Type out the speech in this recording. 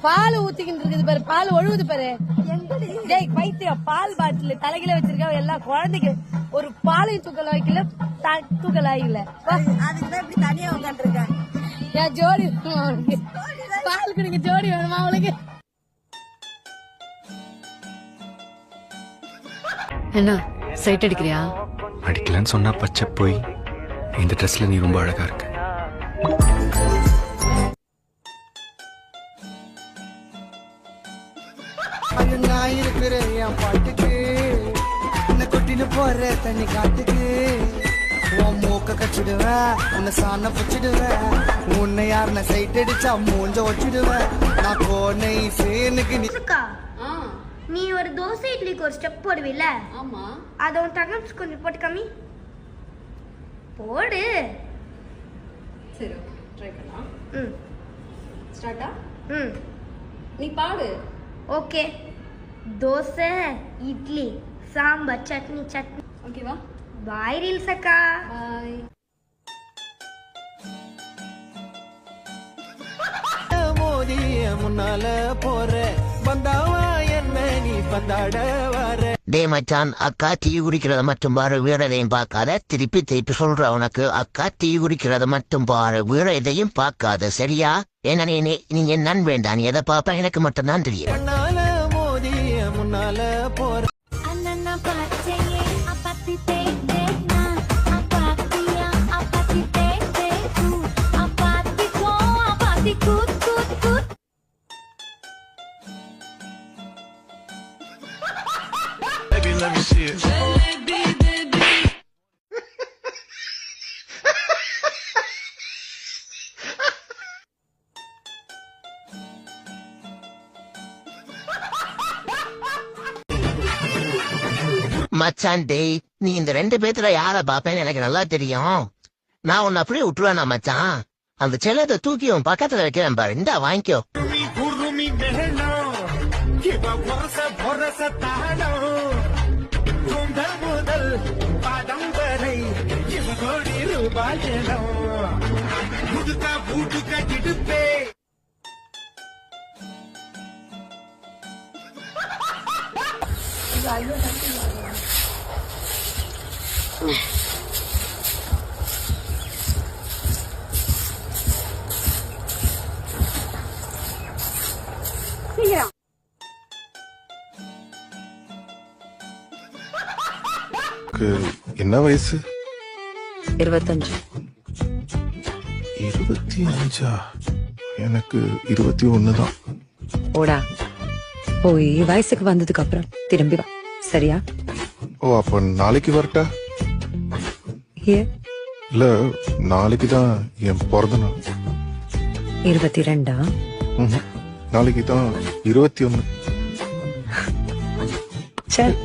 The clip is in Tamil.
பால் ஊத்திக்கிட்டு இருக்குது பாரு, பால் ஒழுகுது பாரு. டேய் பைத்தியம், பால் பாட்டில் தலைகில வச்சிருக்க எல்லாம் குழந்தைக்கு ஒரு பாலையும் தூக்கல வைக்கல, தூக்கல ஆகல. அதுக்குதான் இப்படி தனியா உட்காந்துருக்கேன். என் ஜோடி அவனுக்கு பால் குடிக்க ஜோடி வேணுமா அவளுக்கு? என்ன சைட் அடிக்கிறியா? அடிக்கலன்னு சொன்னா பச்சை போய் இந்த ட்ரெஸ்ல நீ ரொம்ப அழகா இருக்க. நான் இருக்கிறேன் என் பாட்டுக்கு, உன்னை கொட்டின்னு போற தண்ணி காட்டுக்கு. உன் மூக்க கச்சிடுவேன், உன்னை சாண பிடிச்சிடுவேன். உன்னை யாருன சைட் அடிச்சா மூஞ்ச வச்சிடுவேன். நான் போனை சேனுக்கு நீ ஒரு தோசை இட்லிக்கு ஒரு ஸ்டெப் போடுவில்ல? ஆமா. அத உன் தங்கச்சி கொஞ்சம் போட்டு காமி. போடு. சரி ட்ரை பண்ணலாம். ஸ்டார்ட்டா? நீ பாடு. ஓகே. தோசை இட்லி சாம்பார் சட்னி சட்னி. ஓகேவா? பாய் ரீல்ஸ் அக்கா. பாய். மோதி முன்னால போற வந்தாவா என்ன நீ பந்தாட வர. டே மச்சான், அக்கா டீ குடிக்கிறத மட்டும் பாரு, வேற எதையும் பார்க்காத. திருப்பி சொல்ற உனக்கு, அக்கா டீ குடிக்கிறத மட்டும் பாரு, வேற எதையும் பார்க்காத, சரியா? ஏன்னா நீ என்னன்னு வேண்டாம், நீ எதை பாப்ப எனக்கு மட்டும் தான் தெரியும். முன்னால மோதி முன்னால போற Let me see it. மச்சான் டேய், நீ இந்த ரெண்டு பேத்துல யார பாப்பேன்னு எனக்கு நல்லா தெரியும். நான் உன்னை அப்படியே விட்டுருவேனா மச்சான்? அந்த செல்லத்தை தூக்கி உன் பக்கத்துல வைக்கிறேன் பாரு, இந்தா வாங்கிக்கோ. என்ன வயசு? 25. 25? எனக்கு 21 தான். ஓடா போய் வயசுக்கு வந்ததுக்கு அப்புறம் திரும்பி வா, சரியா? ஓ, அப்ப நாளைக்கு வரட்டா? ஏன்? இல்ல, நாளைக்கு தான் என் பிறந்த நாள். 22? நாளைக்கு தான் 21. சரி.